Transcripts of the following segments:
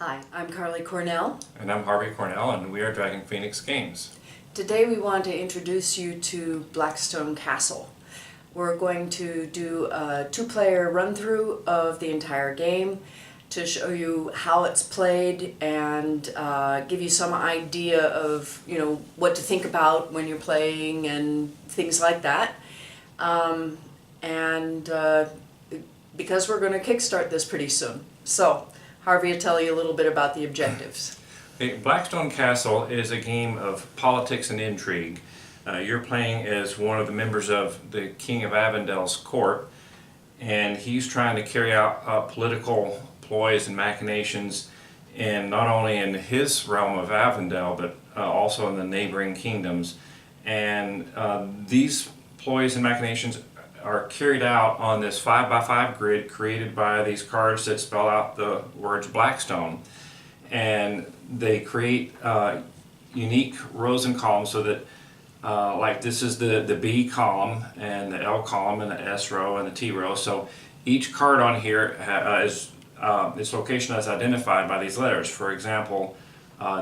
Hi, I'm Carly Cornell. And I'm Harvey Cornell, and we are Dragon Phoenix Games. Today we want to introduce you to Blackstone Castle. We're going to do a two-player run-through of the entire game to show you how it's played and give you some idea of what to think about when you're playing and things like that. Because we're going to kickstart this pretty soon. So Harvey will tell you a little bit about the objectives. Okay, Blackstone Castle is a game of politics and intrigue. You're playing as one of the members of the King of Avendel's court, and he's trying to carry out political ploys and machinations not only in his realm of Avendel, but also in the neighboring kingdoms. And these ploys and machinations are carried out on this 5x5 grid created by these cards that spell out the words Blackstone. And they create unique rows and columns so that like this is the B column and the L column and the S row and the T row. So each card on here is its location is identified by these letters. For example,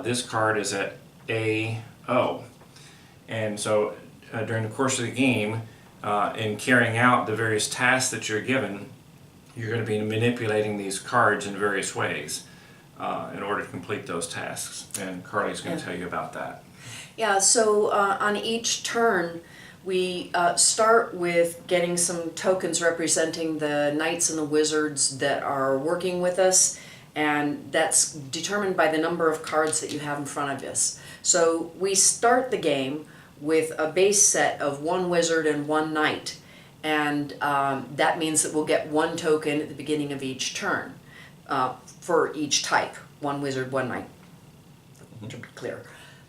this card is at A-O. And so during the course of the game, in carrying out the various tasks that you're given, you're going to be manipulating these cards in various ways in order to complete those tasks. And Carly's going to tell you about that. Yeah, so on each turn we start with getting some tokens representing the knights and the wizards that are working with us, and that's determined by the number of cards that you have in front of us. So we start the game with a base set of one wizard and one knight, and that means that we'll get one token at the beginning of each turn for each type, one wizard, one knight, to be clear.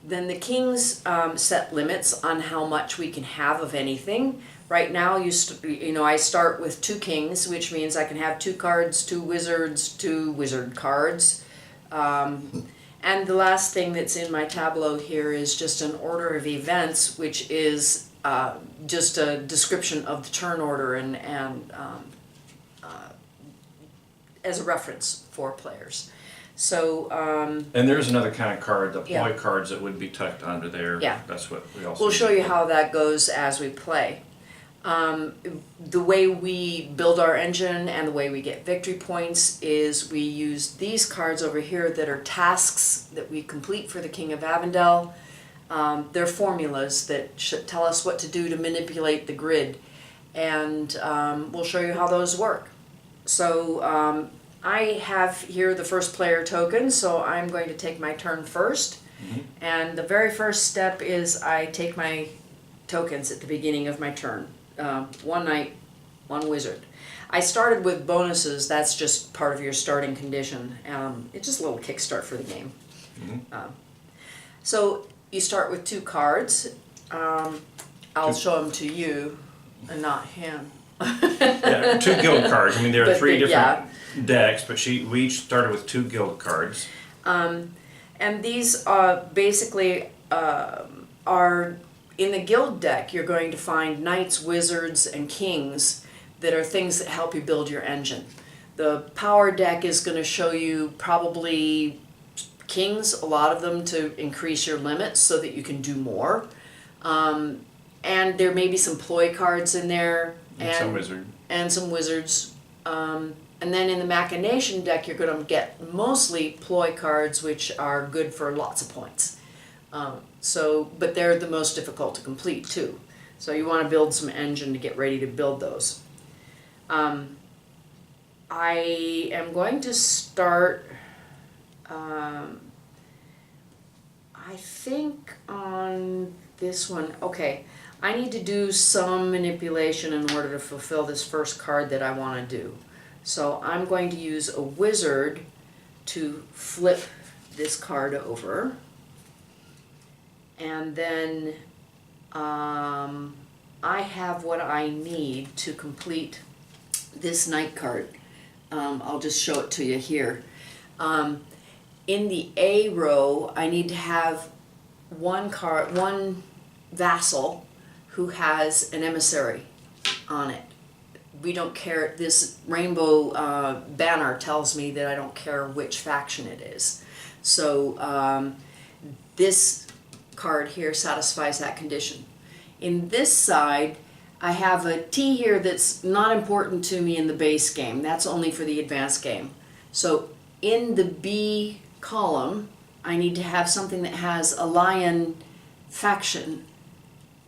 Then the kings set limits on how much we can have of anything. Right now, I start with two kings, which means I can have two cards, two wizards, two wizard cards. And the last thing that's in my tableau here is just an order of events, which is just a description of the turn order and as a reference for players. So and there's another kind of card, the ploy Yeah. cards that would be tucked under there. Yeah. That's what we also we'll show you how that goes as we play. The way we build our engine and the way we get victory points is we use these cards over here that are tasks that we complete for the King of Avendel. They're formulas that should tell us what to do to manipulate the grid, and we'll show you how those work. So I have here the first player token, so I'm going to take my turn first. And the very first step is I take my tokens at the beginning of my turn. One knight, one wizard. I started with bonuses. That's just part of your starting condition. It's just a little kickstart for the game. So you start with two cards. I'll show them to you and not him. Yeah, two guild cards. I mean, there are three different yeah. decks, but we each started with two guild cards. And these basically are in the guild deck. You're going to find knights, wizards, and kings that are things that help you build your engine. The power deck is going to show you probably kings, a lot of them, to increase your limits so that you can do more. And there may be some ploy cards in there. And some wizard. And some wizards. And then in the machination deck, you're going to get mostly ploy cards, which are good for lots of points. But they're the most difficult to complete too. So you want to build some engine to get ready to build those. I am going to start, I think on this one. Okay, I need to do some manipulation in order to fulfill this first card that I want to do. So I'm going to use a wizard to flip this card over. And then I have what I need to complete this knight card. I'll just show it to you here. In the A row, I need to have one vassal who has an emissary on it. we don't care, this rainbow banner tells me that I don't care which faction it is. So this card here satisfies that condition. In this side, I have a T here that's not important to me in the base game. That's only for the advanced game. So in the B column, I need to have something that has a lion faction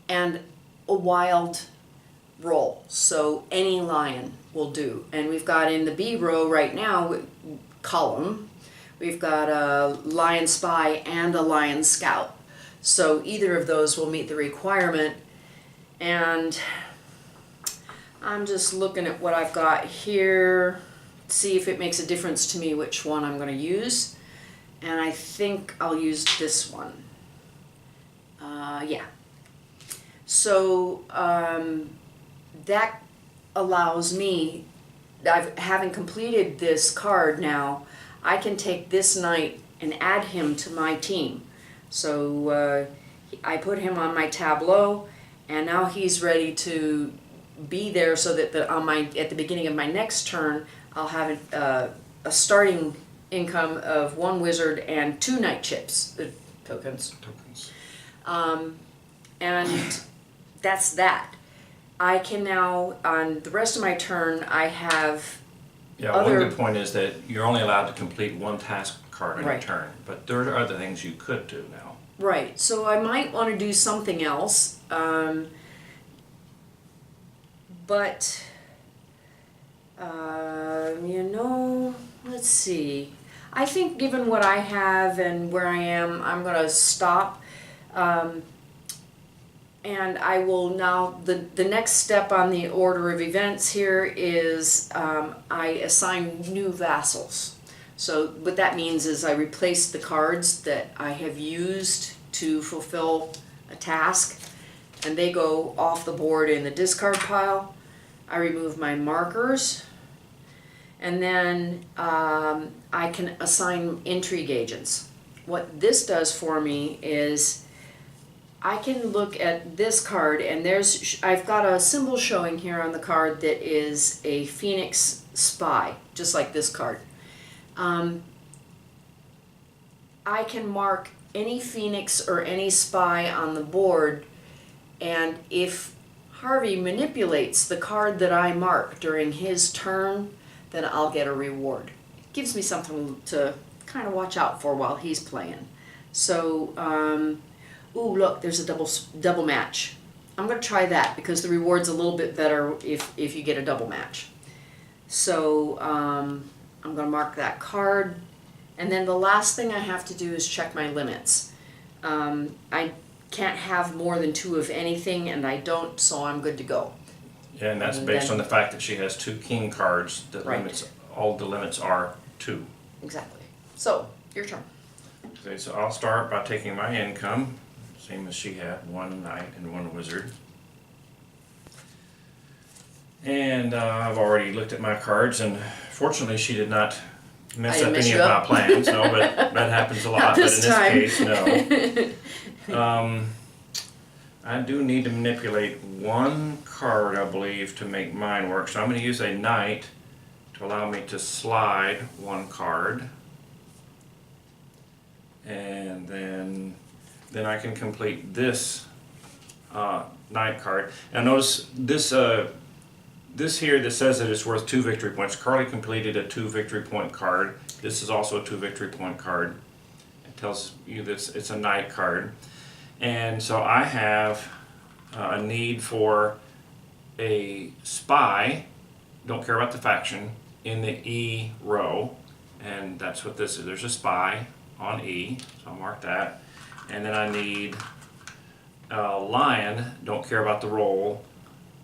and a wild roll. So any lion will do. And we've got in the B row right now, column, we've got a lion spy and a lion scout. So either of those will meet the requirement. And I'm just looking at what I've got here, see if it makes a difference to me which one I'm going to use. And I think I'll use this one. Yeah. So that allows me, having completed this card now, I can take this knight and add him to my team. So I put him on my tableau, and now he's ready to be there so that at the beginning of my next turn, I'll have a starting income of 1 wizard and 2 knight chips, tokens. And that's that. I can now, on the rest of my turn, I have One good point is that you're only allowed to complete 1 task card in a turn, but there are other things you could do now. Right, so I might want to do something else, but you know, let's see. I think given what I have and where I am, I'm going to stop. And I will now, the next step on the order of events here is I assign new vassals. So what that means is I replace the cards that I have used to fulfill a task, and they go off the board in the discard pile. I remove my markers, and then I can assign intrigue agents. What this does for me is I can look at this card, and I've got a symbol showing here on the card that is a Phoenix spy, just like this card. I can mark any Phoenix or any spy on the board, and if Harvey manipulates the card that I mark during his turn, then I'll get a reward. It gives me something to kind of watch out for while he's playing. So, ooh, look, there's a double match. I'm going to try that because the reward's a little bit better if you get a double match. So I'm going to mark that card. And then the last thing I have to do is check my limits. I can't have more than 2 of anything, and I don't, so I'm good to go. Yeah, and that's based on the fact that she has 2 king cards. That limits, all the limits are 2. Exactly. So, your turn. Okay, so I'll start by taking my income. Same as she had, 1 knight and 1 wizard. And I've already looked at my cards, and fortunately she did not mess up any of my plans. No, but that happens a lot. But in this case, no. I do need to manipulate 1 card, I believe, to make mine work. So I'm going to use a knight to allow me to slide 1 card. And then I can complete this knight card. Now notice this here that says that it's worth 2 victory points. Carly completed a 2 victory point card. This is also a 2 victory point card. It tells you that it's a knight card. And so I have a need for a spy, don't care about the faction, in the E row. And that's what this is. There's a spy on E, so I'll mark that. And then I need a lion, don't care about the roll,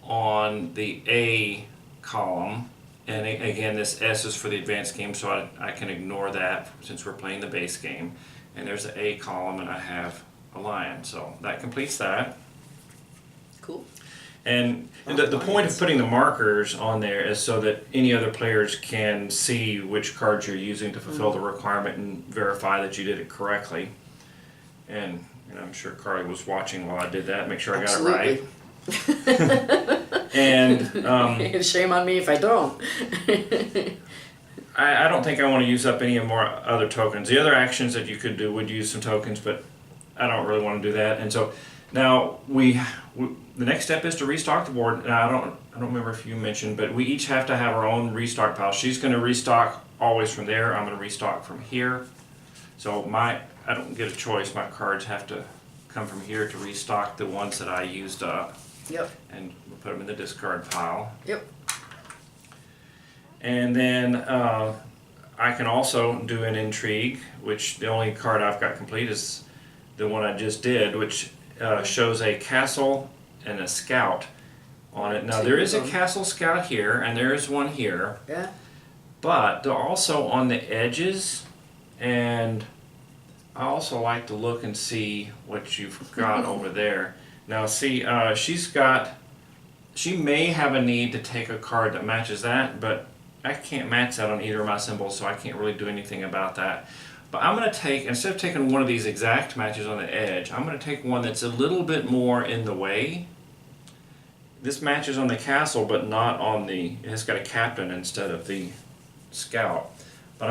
on the A column. And again, this S is for the advanced game, so I can ignore that since we're playing the base game. And there's the A column, and I have a lion. So that completes that. Cool. And the point of putting the markers on there is so that any other players can see which cards you're using to fulfill the requirement and verify that you did it correctly. And I'm sure Carly was watching while I did that, make sure I got it right. And Shame on me if I don't. I don't think I want to use up any more other tokens. The other actions that you could do would use some tokens, but I don't really want to do that. And so now the next step is to restock the board. Now I don't remember if you mentioned, but we each have to have our own restock pile. She's going to restock always from there. I'm going to restock from here. So I don't get a choice. My cards have to come from here to restock the ones that I used up. Yep. And we'll put them in the discard pile. Yep. And then I can also do an intrigue, which the only card I've got complete is the one I just did, which shows a castle and a scout on it. Now there is a castle scout here, and there is one here. Yeah. But they're also on the edges, and I also like to look and see what you've got over there. Now see, she may have a need to take a card that matches that, but I can't match that on either of my symbols, so I can't really do anything about that. But I'm going to take, instead of taking one of these exact matches on the edge, I'm going to take one that's a little bit more in the way. This matches on the castle, but not on it's got a captain instead of the scout. But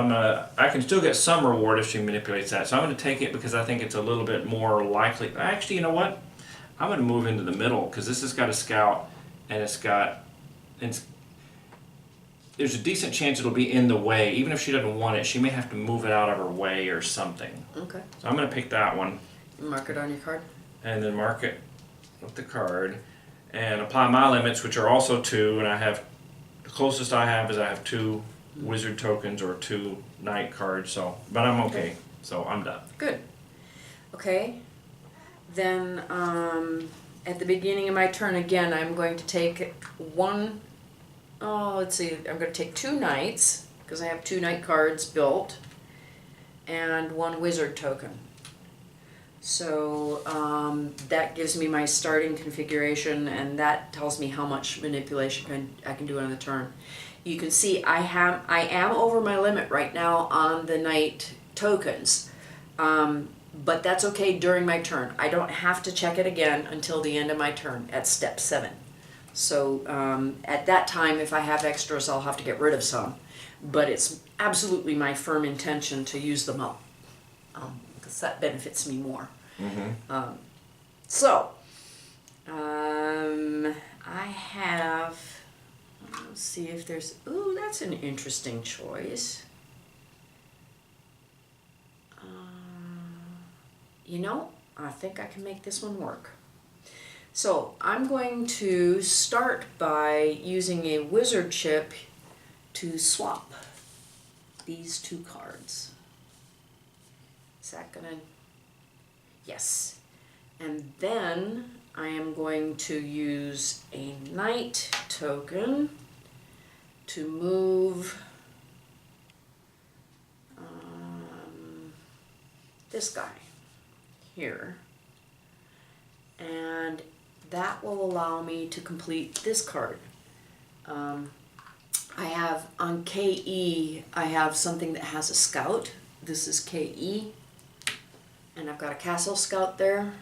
I can still get some reward if she manipulates that. So I'm going to take it because I think it's a little bit more likely. Actually, you know what? I'm going to move into the middle because this has got a scout and there's a decent chance it'll be in the way. Even if she doesn't want it, she may have to move it out of her way or something. Okay. So I'm going to pick that one. Mark it on your card. And then mark it with the card. And apply my limits, which are also 2. And the closest I have is I have 2 wizard tokens or 2 knight cards. But I'm okay. So I'm done. Good. Okay. Then at the beginning of my turn again, I'm going to take let's see, I'm going to take 2 knights, because I have 2 knight cards built, and 1 wizard token. So that gives me my starting configuration, and that tells me how much manipulation I can do on the turn. You can see I am over my limit right now on the knight tokens, but that's okay during my turn. I don't have to check it again until the end of my turn at step 7. So at that time, if I have extras, I'll have to get rid of some. But it's absolutely my firm intention to use them up, because that benefits me more. Mm-hmm. I have, let's see if there's, ooh, that's an interesting choice. I think I can make this one work. So I'm going to start by using a wizard chip to swap these 2 cards. Is that gonna? Yes. And then I am going to use a knight token to move this guy here. And that will allow me to complete this card. I have on KE, I have something that has a scout. This is KE. And I've got a castle scout there.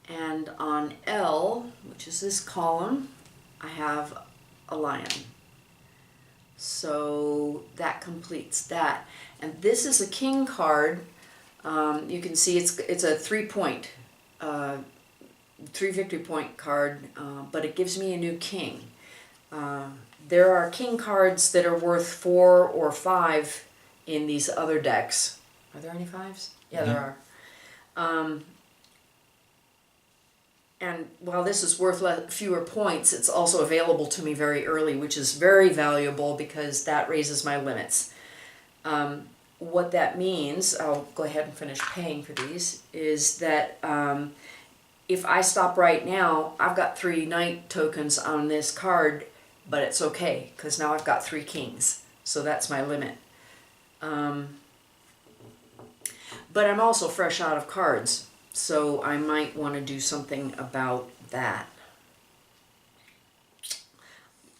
And on L, which is this column, I have a lion. So that completes that. And this is a king card. You can see it's a 3-point 3 victory point card, but it gives me a new king. There are king cards that are worth 4 or 5 in these other decks. Are there any 5s? Yeah, there are. And while this is worth fewer points, it's also available to me very early, which is very valuable because that raises my limits. What that means, I'll go ahead and finish paying for these, is that if I stop right now, I've got 3 knight tokens on this card, but it's okay, because now I've got 3 kings, so that's my limit. But I'm also fresh out of cards, so I might want to do something about that.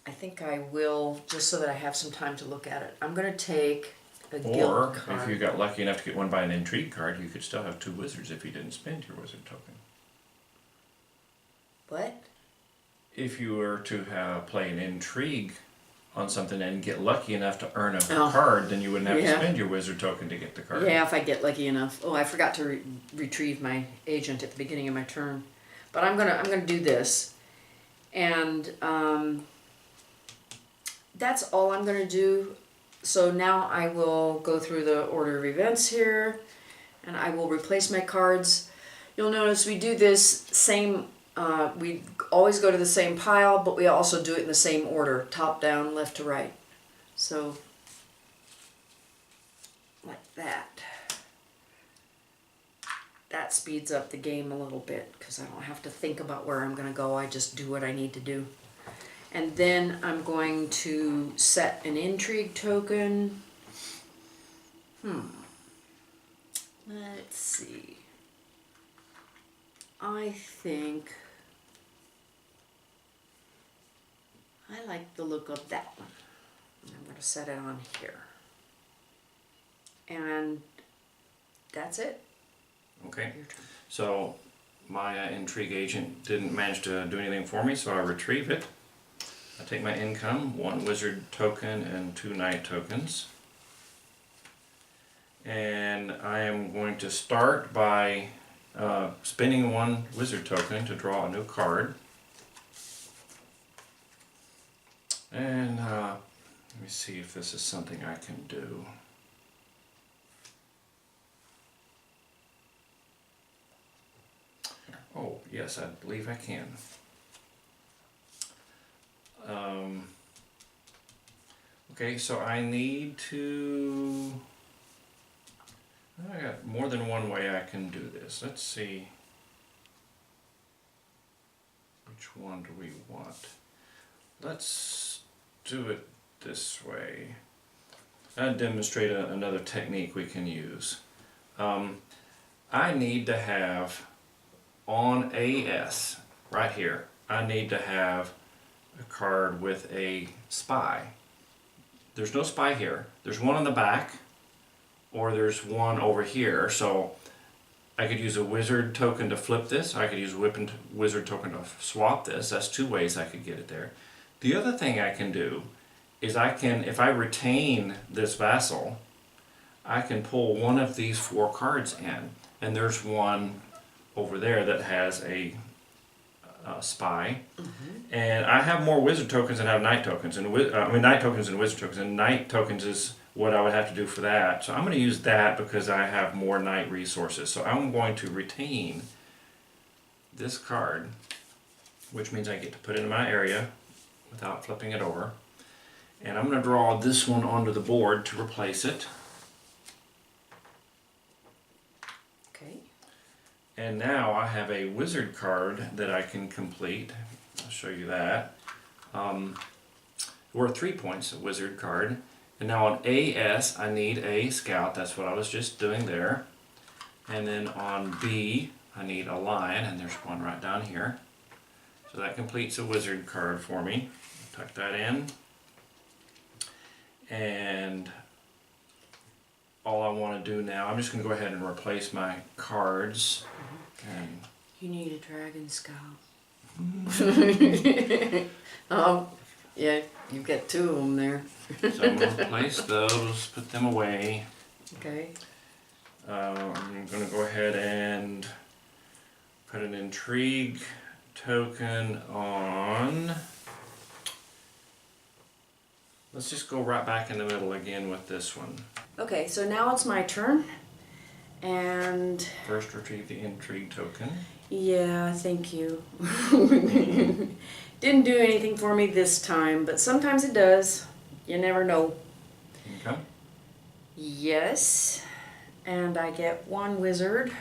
I think I will, just so that I have some time to look at it. I'm going to take a guild card. Or, if you got lucky enough to get one by an intrigue card, you could still have 2 wizards if you didn't spend your wizard token. What? if you were to play an intrigue on something and get lucky enough to earn a Oh. card, then you wouldn't have Yeah. to spend your wizard token to get the card. Yeah, if I get lucky enough. Oh, I forgot to retrieve my agent at the beginning of my turn, but I'm gonna do this, and that's all I'm gonna do. So now I will go through the order of events here, and I will replace my cards. You'll notice we do this same. We always go to the same pile, but we also do it in the same order, top down, left to right. So like that. That speeds up the game a little bit because I don't have to think about where I'm going to go. I just do what I need to do. And then I'm going to set an intrigue token. Let's see. I think I like the look of that one. I'm going to set it on here. And that's it. Okay. Your turn. So my intrigue agent didn't manage to do anything for me, so I retrieve it. I take my income, 1 wizard token and 2 knight tokens. And I am going to start by spending 1 wizard token to draw a new card. And let me see if this is something I can do. Oh, yes, I believe I can. Okay, so I need to... I got more than one way I can do this. Let's see. Which one do we want? Let's do it this way. I'll demonstrate another technique we can use. I need to have on AS, right here, I need to have a card with a spy. There's no spy here. There's one on the back, or there's one over here. So I could use a wizard token to flip this. I could use a wizard token to swap this. That's 2 ways I could get it there. The other thing I can do is I can, if I retain this vassal, I can pull one of these 4 cards in. And there's one over there that has a spy. And I have more wizard tokens than I have knight tokens. And knight tokens and wizard tokens. And knight tokens is what I would have to do for that. So I'm going to use that because I have more knight resources. So I'm going to retain this card, which means I get to put it in my area without flipping it over. And I'm going to draw this one onto the board to replace it. Okay. And now I have a wizard card that I can complete. I'll show you that. Worth 3 points, a wizard card. And now on AS, I need a scout. That's what I was just doing there. And then on B, I need a lion, and there's one right down here. So that completes a wizard card for me. Tuck that in. And all I want to do now, I'm just going to go ahead and replace my cards. And You need a dragon scout. Yeah, you've got 2 of them there. so I'm going to replace those, put them away. Okay. I'm going to go ahead and put an intrigue token on. Let's just go right back in the middle again with this one. Okay, so now it's my turn. And First retrieve the intrigue token. yeah, thank you. Didn't do anything for me this time, but sometimes it does. You never know. Okay. Yes. And I get 1 wizard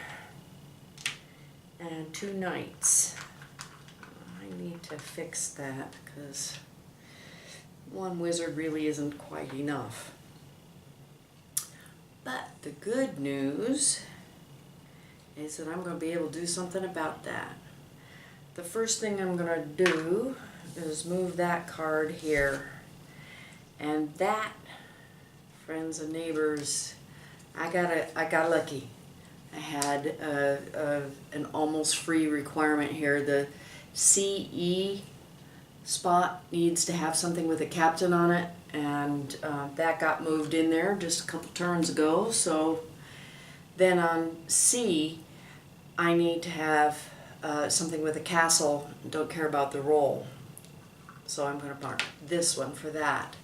and 2 knights. I need to fix that because 1 wizard really isn't quite enough. But the good news is that I'm going to be able to do something about that. The first thing I'm going to do is move that card here. And that, friends and neighbors, I got lucky. I had an almost free requirement here. The CE spot needs to have something with a captain on it, and that got moved in there just a couple turns ago. So then on C, I need to have something with a castle. Don't care about the roll, so I'm going to mark this one for that.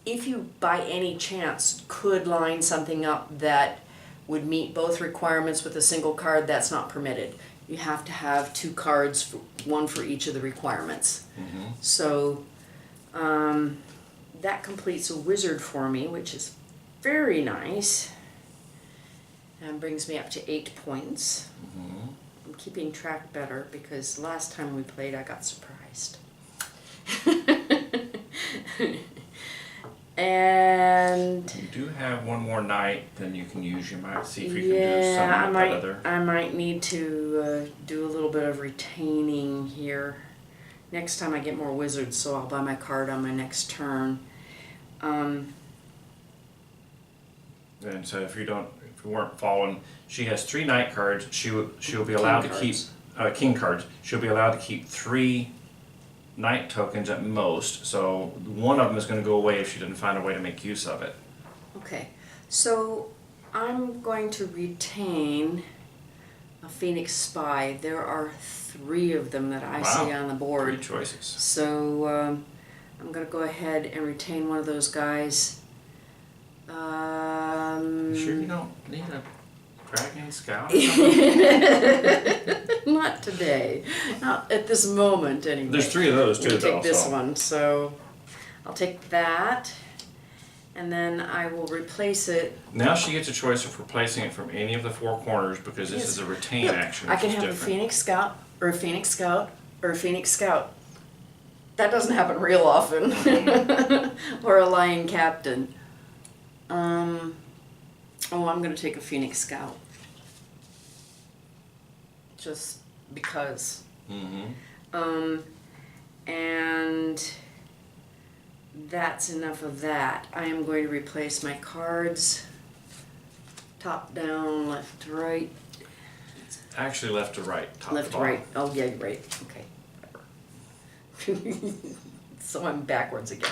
If you by any chance could line something up that would meet both requirements with a single card, that's not permitted. You have to have 2 cards, one for each of the requirements. Mm-hmm. So that completes a wizard for me, which is very nice, and brings me up to 8 points. Mm-hmm. I'm keeping track better because last time we played I got surprised. And You do have one more night, then you can use. You might see if you can do something with that other. I might need to do a little bit of retaining here. Next time I get more wizards, so I'll buy my card on my next turn. And so if you weren't following, she has 3 night cards. She'll be allowed to keep king cards. She'll be allowed to keep 3 night tokens at most. So one of them is going to go away if she doesn't find a way to make use of it. Okay, so I'm going to retain a Phoenix Spy. There are 3 of them that I see on the board. 3 choices. So I'm going to go ahead and retain one of those guys. You sure you don't need a dragon scout or something? Not today. Not at this moment, anyway. There's 3 of those too, We'll though. take this so. one, so I'll take that, and then I will replace it. Now she gets a choice of replacing it from any of the 4 corners because this Yes. is a retain Look, action. I Which can is have different. a Phoenix Scout, or a Phoenix Scout, or a Phoenix Scout. That doesn't happen real often. Or a Lion Captain. Oh, I'm going to take a Phoenix Scout. Just because. Mm-hmm. And that's enough of that. I am going to replace my cards. Top down, left to right. Actually, left to right, top Left to to bottom. right. Oh, yeah, you're right. Okay. So I'm backwards again.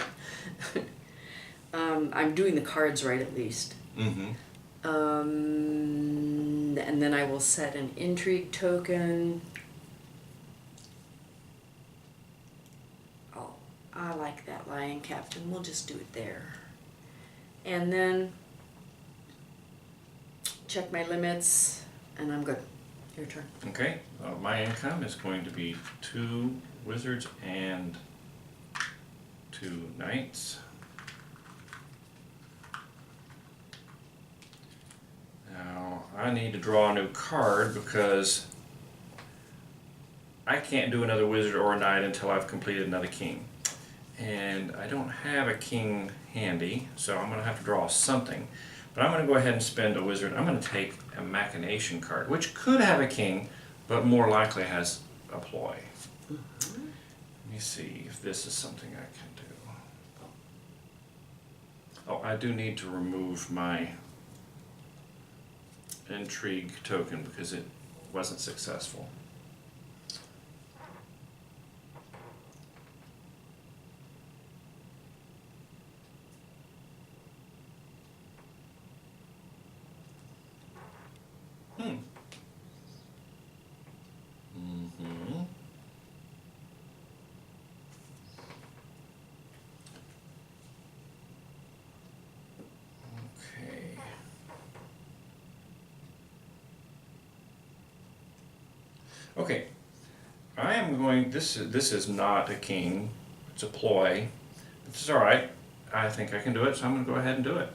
I'm doing the cards right at least. Mm-hmm. And then I will set an intrigue token. Oh, I like that Lion Captain. We'll just do it there. And then check my limits, and I'm good. Your turn. Okay, my income is going to be 2 wizards and 2 knights. Now, I need to draw a new card because I can't do another wizard or a knight until I've completed another king. And I don't have a king handy, so I'm going to have to draw something. But I'm going to go ahead and spend a wizard. I'm going to take a machination card, which could have a king, but more likely has a ploy. Let me see if this is something I can do. Oh, I do need to remove my intrigue token because it wasn't successful. Mm-hmm. Okay. Okay. I am going. This is not a king. It's a ploy. It's all right. I think I can do it, so I'm going to go ahead and do it.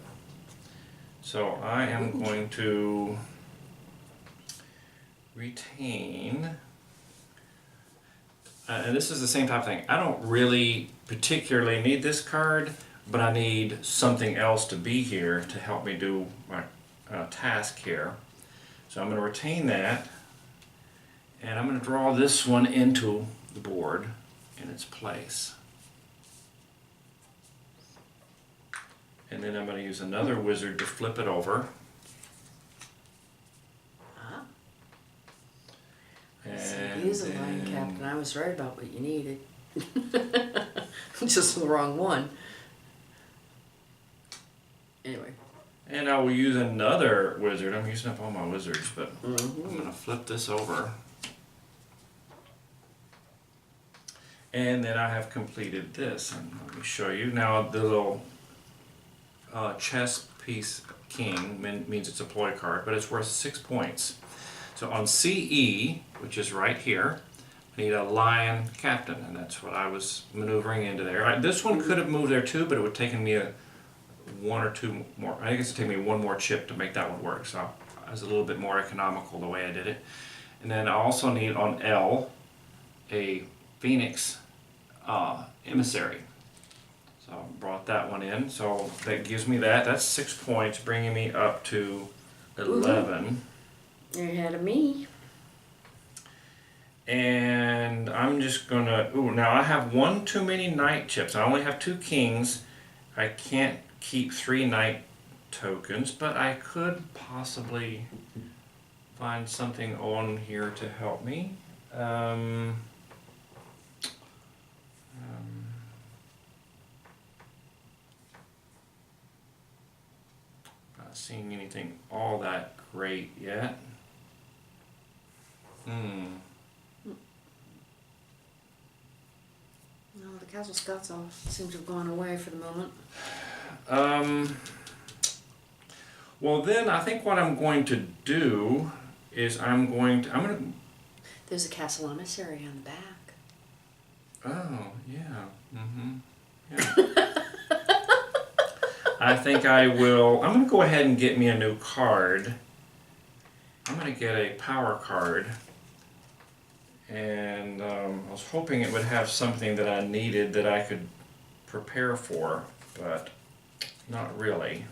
So I am going to retain, and this is the same type of thing. I don't really particularly need this card, but I need something else to be here to help me do my task here. So I'm going to retain that, and I'm going to draw this one into the board in its place. And then I'm going to use another wizard to flip it over. And was right about what you needed. Just the wrong one. Anyway. And I will use another wizard. I'm using up all my wizards, but Mm-hmm. I'm going to flip this over. And then I have completed this. And let me show you. Now the little chess piece king means it's a ploy card, but it's worth 6 points. So on CE, which is right here, I need a lion captain, and that's what I was maneuvering into there. This one could have moved there too, but it would have taken me one or two more. I guess it'd take me one more chip to make that one work. So I was a little bit more economical the way I did it. And then I also need on L a Phoenix emissary. So I brought that one in. So that gives me that. That's 6 points, bringing me up to 11. You're ahead of me. And I'm just gonna, now I have one too many knight chips. I only have 2 kings. I can't keep 3 knight tokens, but I could possibly find something on here to help me. Not seeing anything all that great yet. No, the Castle Scots all seem to have gone away for the moment. Well then I think what I'm going to do is I'm going to, There's a castle emissary on the back. oh yeah, yeah. I think I will, I'm going to go ahead and get me a new card. I'm going to get a power card. And I was hoping it would have something that I needed that I could prepare for, but not really.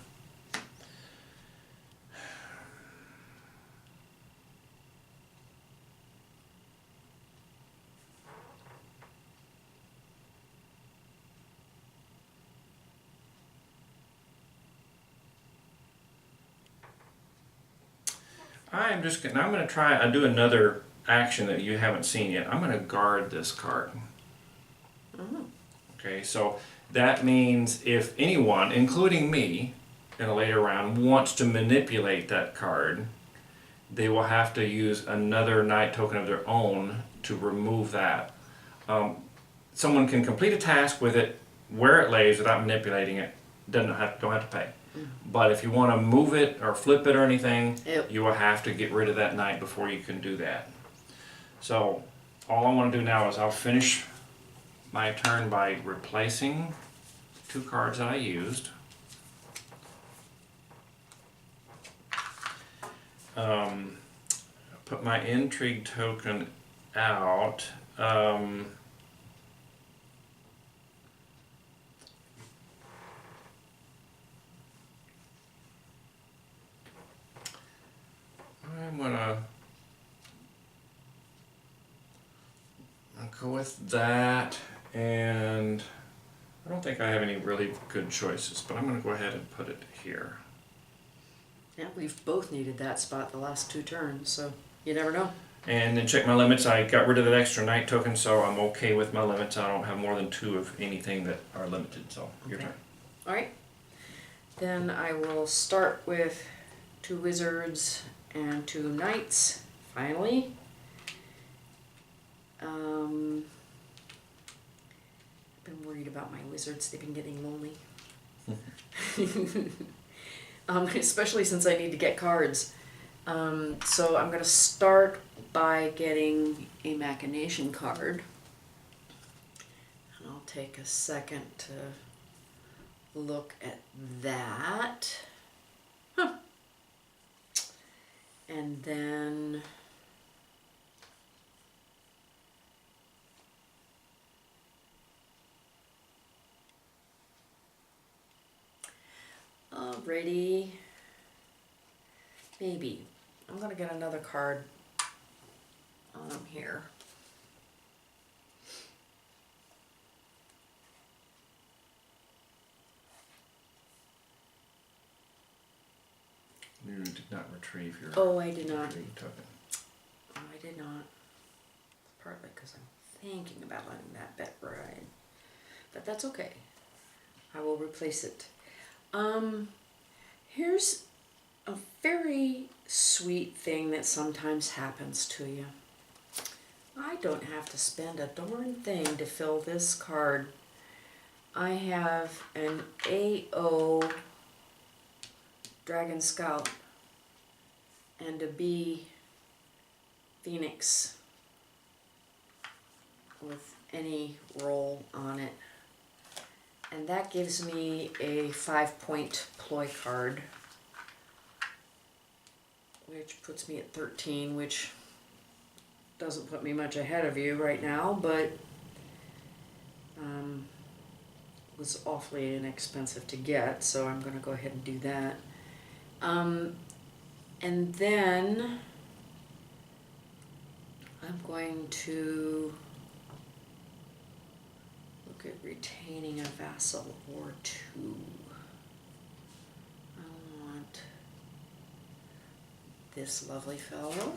I'm going to try, I'll do another action that you haven't seen yet. I'm going to guard this card. Okay, so that means if anyone, including me, in a later round wants to manipulate that card, they will have to use another knight token of their own to remove that. Someone can complete a task with it where it lays without manipulating it. Don't have to pay. But if you want to move it or flip it or anything, you will have to get rid of that knight before you can do that. So all I want to do now is I'll finish my turn by replacing 2 cards that I used. Put my intrigue token out. I'm gonna go with that, and I don't think I have any really good choices, but I'm gonna go ahead and put it here. Yeah, we've both needed that spot the last 2 turns, so you never know. And then check my limits. I got rid of that extra knight token, so I'm okay with my limits. I don't have more than 2 of anything that are limited, so your turn. Alright. Then I will start with 2 wizards and 2 knights, finally. I've been worried about my wizards. They've been getting lonely. Especially since I need to get cards. So I'm going to start by getting a machination card. And I'll take a second to look at that. Huh. And then alrighty, maybe I'm gonna get another card here. You did not retrieve your Oh, I did not. intrigue token. Oh, I did not. Partly because I'm thinking about letting that bet ride. But that's okay. I will replace it. Here's a very sweet thing that sometimes happens to you. I don't have to spend a darn thing to fill this card. I have an AO Dragon Scout and a B Phoenix with any roll on it. And that gives me a 5-point ploy card, which puts me at 13, which doesn't put me much ahead of you right now, but was awfully inexpensive to get, so I'm going to go ahead and do that. And then I'm going to look at retaining a vassal or two. I want this lovely fellow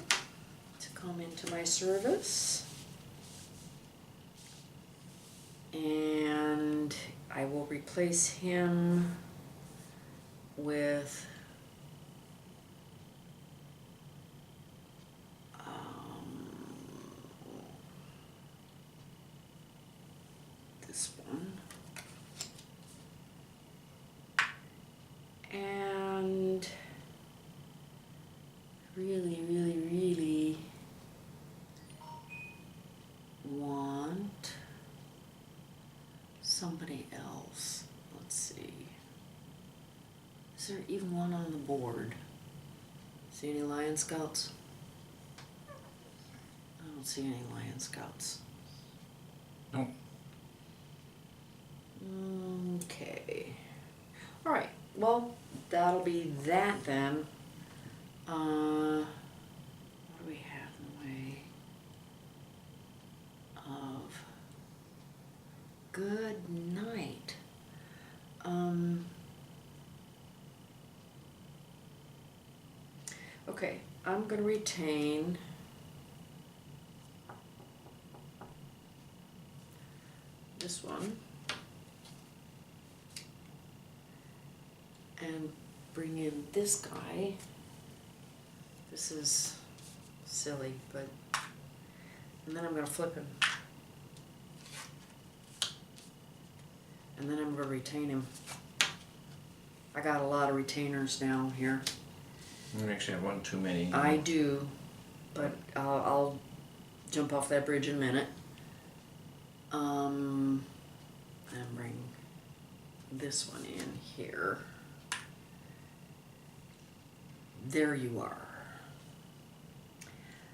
to come into my service. And I will replace him with this one. And really want somebody else. Let's see. Is there even one on the board? See any Lion Scouts? I don't see any Lion Scouts. Nope. Okay. Alright, well, that'll be that then. What do we have in the way of good night? Okay, I'm going to retain this one and bring in this guy. This is silly, but and then I'm going to flip him. And then I'm going to retain him. I got a lot of retainers now here. You actually have one too many. I do, but I'll jump off that bridge in a minute. And bring this one in here. There you are.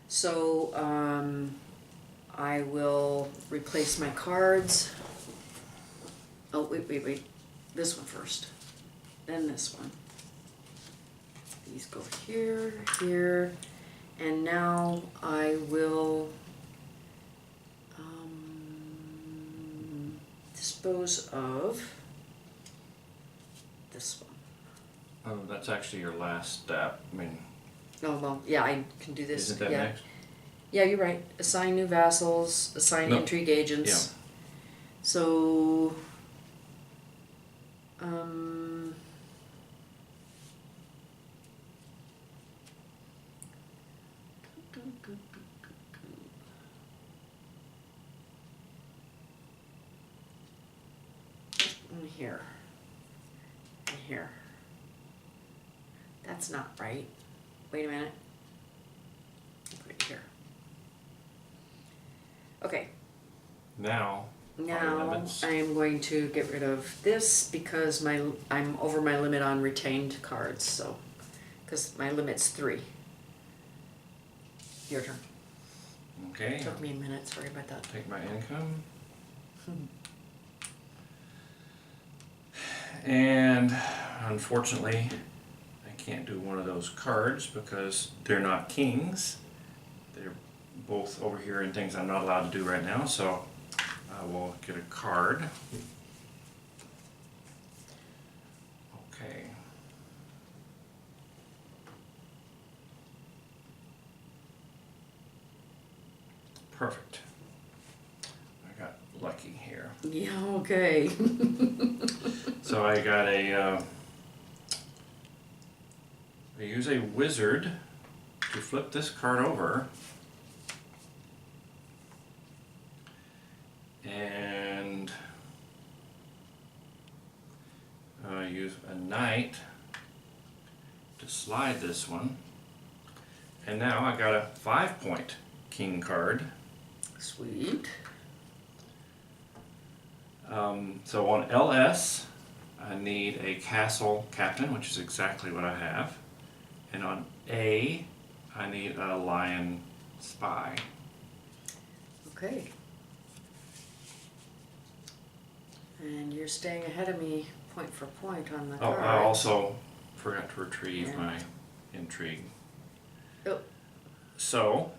So I will replace my cards. Oh, wait. This one first. Then this one. These go here, here, and now I will dispose of this one. Oh, that's actually your last step. I mean, Oh, well, yeah, I can do this. isn't that yeah. next? Yeah, you're right. Assign new vassals, assign No. intrigue agents. Yeah. So, here, and here. That's not right. Wait a minute. Put it here. Okay. Now, Now limits. I am going to get rid of this because I'm over my limit on retained cards. So, because my limit's 3. Your turn. Okay. It took me a minute. Sorry about that. Take my income. And unfortunately, I can't do one of those cards because they're not kings. They're both over here in things I'm not allowed to do right now, so I will get a card. Okay. Perfect. lucky here. Yeah, okay. So I got I use a wizard to flip this card over. And I use a knight to slide this one. And now I got a 5-point king card. Sweet. So on LS, I need a castle captain, which is exactly what I have. And on A, I need a lion spy. Okay. And you're staying ahead of me point for point on the Oh, card. I also forgot to retrieve Yeah. my intrigue. Oh, So,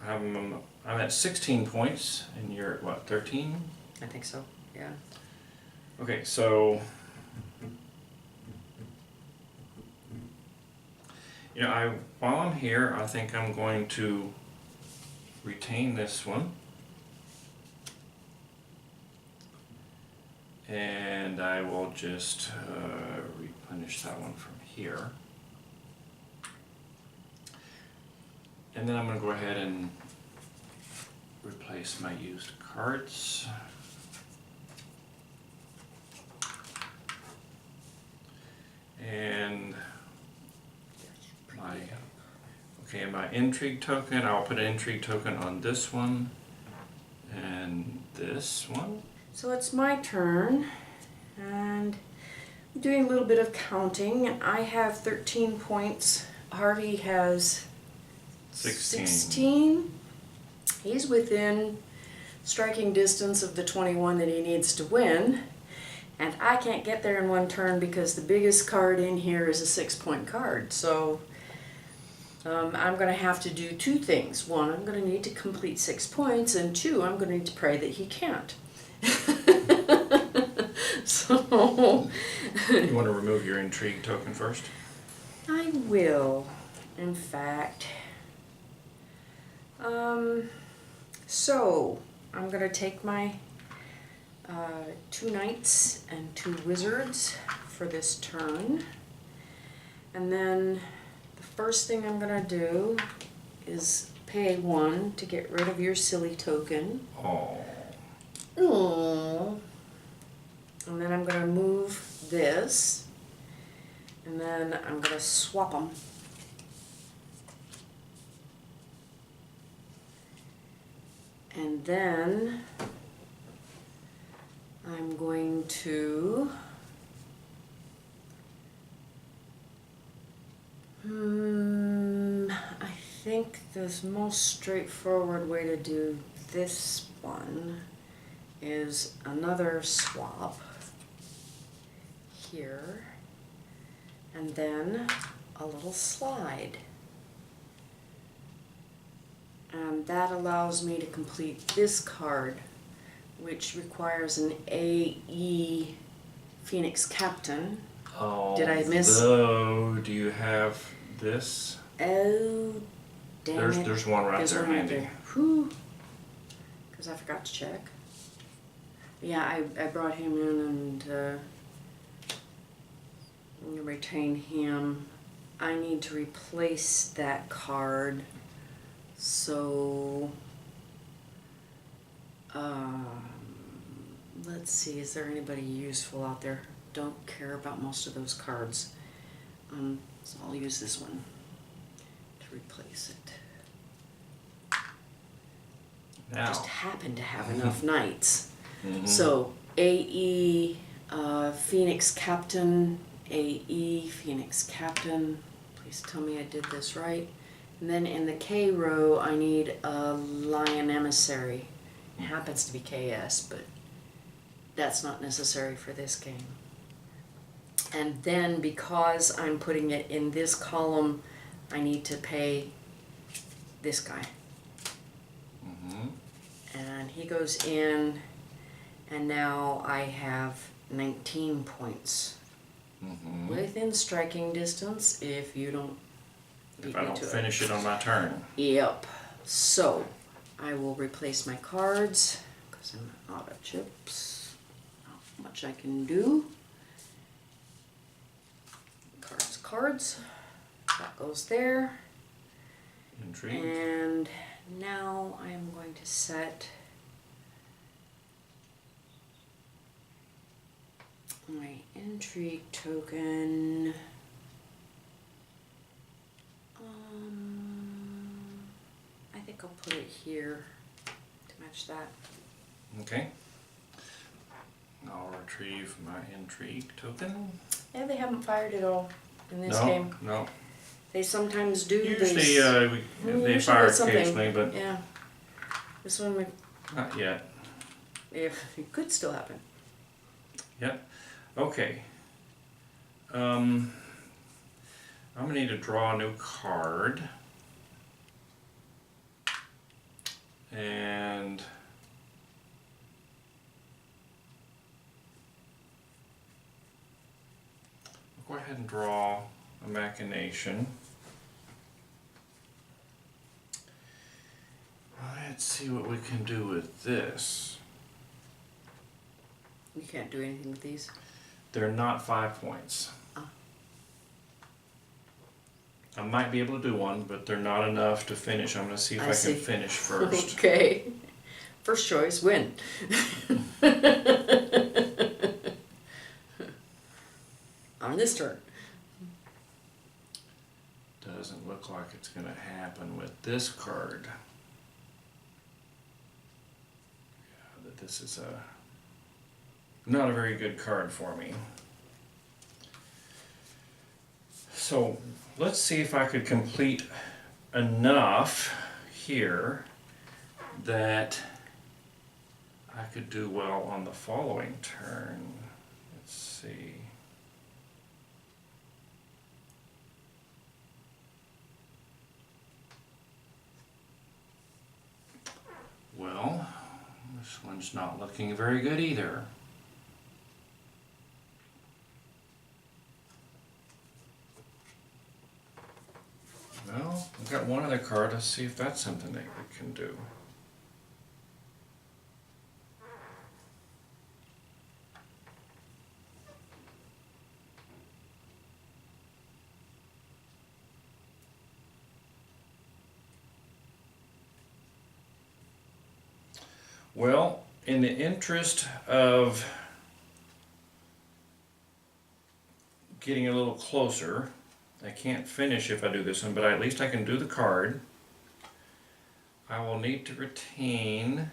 I'm at 16 points, and you're at what, 13? I think so, yeah. Okay, so you know, while I'm here, I think I'm going to retain this one, and I will just replenish that one from here, and then I'm going to go ahead and replace my used cards. And my intrigue token, I'll put an intrigue token on this one and this one. So it's my turn, and I'm doing a little bit of counting. I have 13 points. Harvey has 16. He's within striking distance of the 21 that he needs to win. And I can't get there in one turn because the biggest card in here is a 6-point card. So I'm going to have to do two things. One, I'm going to need to complete 6 points, and two, I'm going to need to pray that he can't. So You want to remove your intrigue token first? I will, in fact. So I'm going to take my 2 knights and 2 wizards for this turn. And then the first thing I'm going to do is pay 1 to get rid of your silly token. Oh. Aww. And then I'm going to move this. And then I'm going to swap them. And then I'm going to I think the most straightforward way to do this one is another swap here, and then a little slide. And that allows me to complete this card, which requires an AE Phoenix Captain. Oh. Did I miss? So, do you have this? Oh, damn it. There's one right There's there one right handy. there. Whew. Because I forgot to check. Yeah, I brought him in, and I'm going to retain him. I need to replace that card. So, let's see, is there anybody useful out there? Don't care about most of those cards. So I'll use this one to replace it. Now. Just happen to have enough knights. Mhm. So AE Phoenix Captain, AE Phoenix Captain. Please tell me I did this right. And then in the K row, I need a Lion Emissary. It happens to be KS, but that's not necessary for this game. And then because I'm putting it in this column, I need to pay this guy. Mm-hmm. And he goes in, and now I have 19 points. Mm-hmm. Within striking distance if you don't beat If I me don't to finish it on my turn. Yep. So I will replace my cards, 'cause I'm out of chips. Not much I can do. Cards, cards. That goes there. Intrigue. And now I am going to set my intrigue token. I think I'll put it here to match that. Okay. I'll retrieve my intrigue token. Yeah, they haven't fired it all in this No, game. no. They sometimes do. Usually they usually fire it's something. occasionally, but Yeah. This one, not yet. if it could still happen. Yep. Okay. I'm gonna need to draw a new card. And I'll go ahead and draw a machination. Let's see what we can do with this. You can't do anything with these. They're not 5 points. Ah. I might be able to do one, but they're not enough to finish. I'm going to see if I see. can finish first. Okay. First choice, win. On this turn. Doesn't look like it's going to happen with this card. Yeah, that this is not a very good card for me. So let's see if I could complete enough here that I could do well on the following turn. Let's see. Well, this one's not looking very good either. Well, I've got one other card. Let's see if that's something that we can do. Well, in the interest of getting a little closer, I can't finish if I do this one, but at least I can do the card. I will need to retain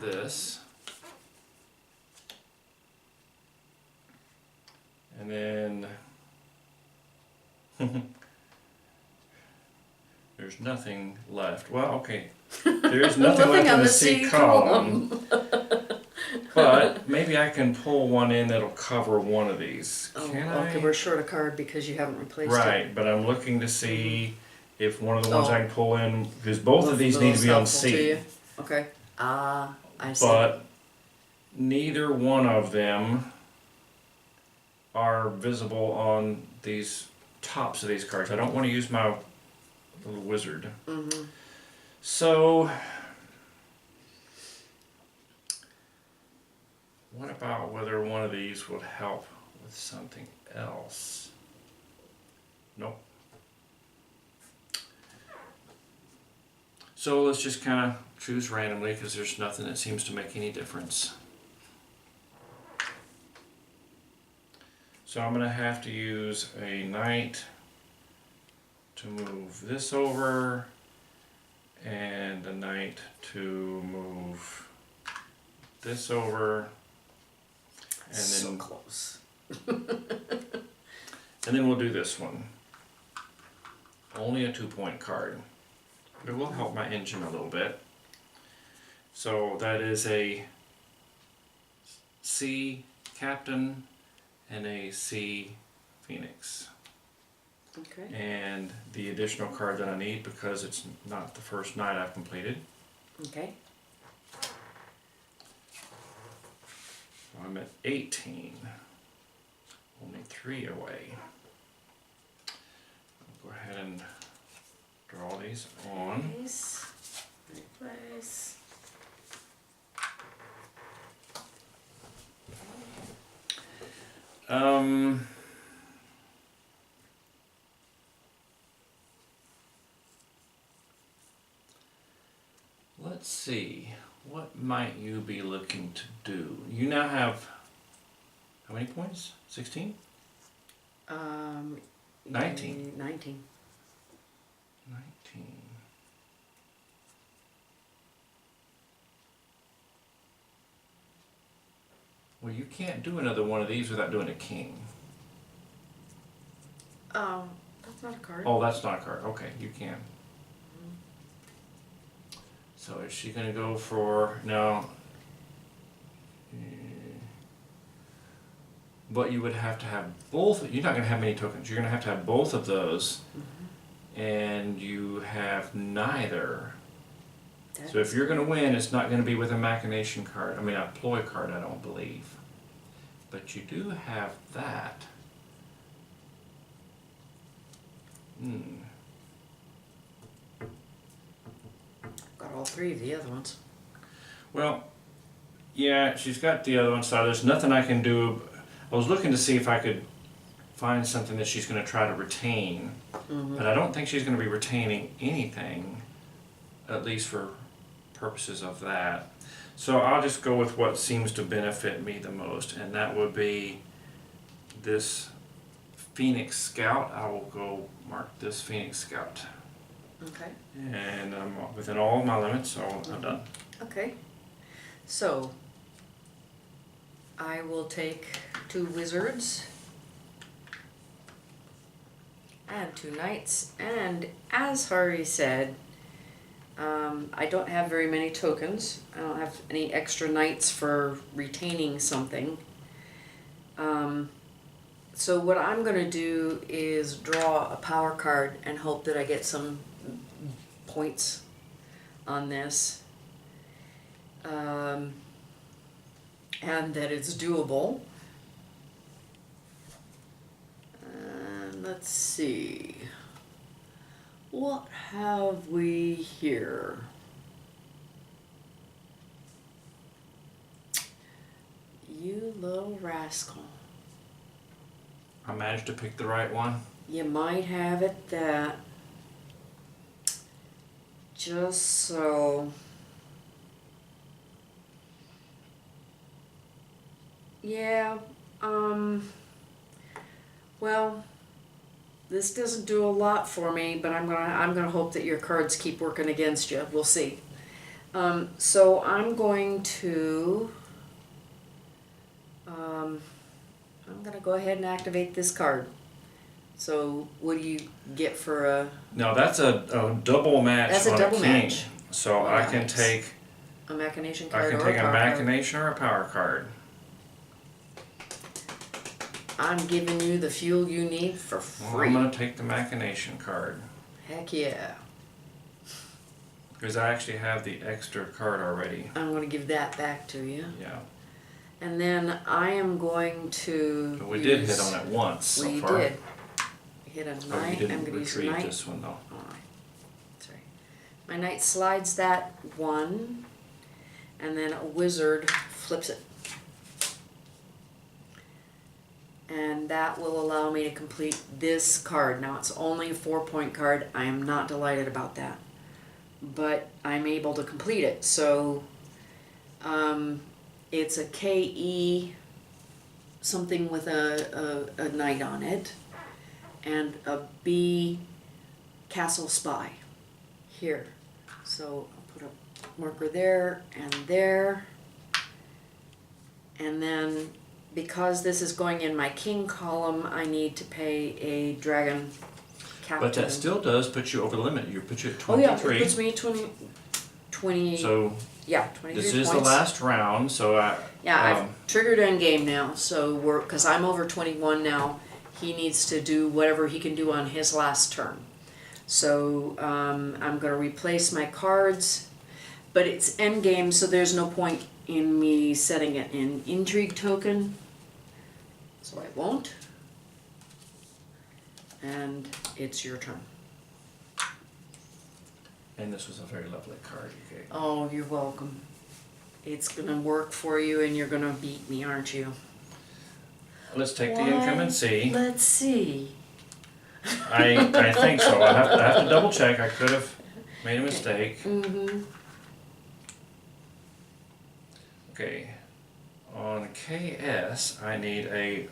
this. And then there's nothing left. Well, okay. There is nothing left in the C column. But maybe I can pull one in that'll cover one of these. Can I? Okay, we're short a card because you haven't replaced it. Right, but I'm looking to see if one of the ones I can pull in, because both of these need to be on C. Okay. Ah, I see. But neither one of them are visible on these tops of these cards. I don't want to use my little wizard. Mm-hmm. So, what about whether one of these would help with something else? Nope. So let's just kind of choose randomly because there's nothing that seems to make any difference. So I'm going to have to use a knight to move this over and a knight to move this over. And So then, close. and then we'll do this one. Only a 2-point card. But it will help my engine a little bit. So that is a C Captain and a C Phoenix. Okay. And the additional card that I need, because it's not the first night I've completed. Okay. I'm at 18. Only 3 away. I'll go ahead and draw these on. Nice. Replace. Um, let's see. What might you be looking to do? You now have how many points? 16? 19. 19. 19. Well, you can't do another one of these without doing a king. That's not a card. Oh, that's not a card. Okay, you can. So is she going to go for... No. But you would have to have both. You're not going to have many tokens. You're going to have both of those. And you have neither. So if you're going to win, it's not going to be with a machination card. I mean, a ploy card, I don't believe. But you do have that. Got all three of the other ones. Well, yeah, she's got the other one, so there's nothing I can do. I was looking to see if I could find something that she's going to try to retain. But I don't think she's going to be retaining anything, at least for purposes of that. So I'll just go with what seems to benefit me the most, and that would be this Phoenix Scout. I will go mark this Phoenix Scout. Okay. And I'm within all my limits, so I'm done. Okay. So, I will take 2 wizards and 2 knights, and as Hari said, I don't have very many tokens. I don't have any extra knights for retaining something. So what I'm going to do is draw a power card and hope that I get some points on this. And that it's doable. And let's see. What have we here? You little rascal. I managed to pick the right one. You might have it that. Just so. Yeah, well, this doesn't do a lot for me, but I'm gonna hope that your cards keep working against you. We'll see. So I'm going to, I'm gonna go ahead and activate this card. So what do you get for a? No, that's a double match. That's a on double a king. match. So I can Nice. take. A machination I card can or take a a power card. machination or a power card. I'm giving you the fuel you need for Well, free. I'm going to take the machination card. Heck yeah. Because I actually have the extra card already. I'm going to give that back to you. Yeah. And then I am going to But we did hit on it once so we far. did. Hit a Oh, you knight. I'm didn't going to use a retrieve knight. this one though. Oh, sorry. My knight slides that one, and then a wizard flips it. And that will allow me to complete this card. Now it's only a 4-point card. I am not delighted about that. But I'm able to complete it. So it's a KE something with a knight on it. And a B Castle Spy here. So I'll put a marker there and there. And then because this is going in my king column, I need to pay a dragon captain. But that still does put you over the limit. You put you at Oh 23. yeah, it puts me at 20 So yeah, 23 this points. is the last round. So I've triggered endgame now. So because I'm over 21 now, he needs to do whatever he can do on his last turn. So I'm going to replace my cards, but it's endgame, so there's no point in me setting it in intrigue token. So I won't. And it's your turn. And this was a very lovely card you gave me. Oh, you're welcome. It's gonna work for you and you're gonna beat me, aren't you? Let's take the income and see. Let's see. I think so. I have to double check. I could have made a mistake. Mm-hmm. Okay. On KS, I need a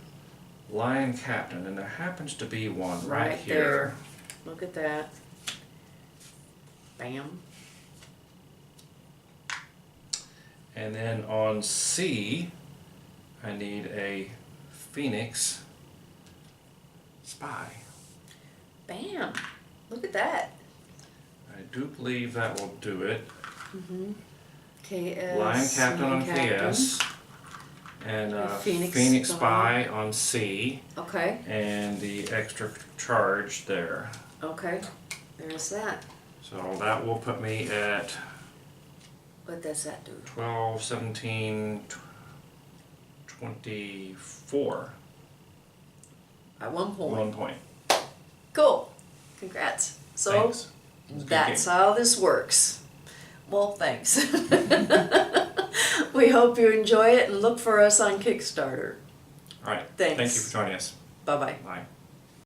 lion captain, and there happens to be one right here. There. Look at that. Bam. And then on C, I need a phoenix spy. Bam. Look at that. I do believe that will do it. Mm-hmm. KS. Lion captain on captain. KS. And Phoenix phoenix spy. spy on C. Okay. And the extra charge there. Okay. There's that. So that will put me at What does that do? 12, 17, 24. At one point. 1 point. Cool. Congrats. So Thanks. It was a good that's game. how this works. Well, thanks. We hope you enjoy it and look for us on Kickstarter. All right. Thanks. Thank you for joining us. Bye-bye. Bye.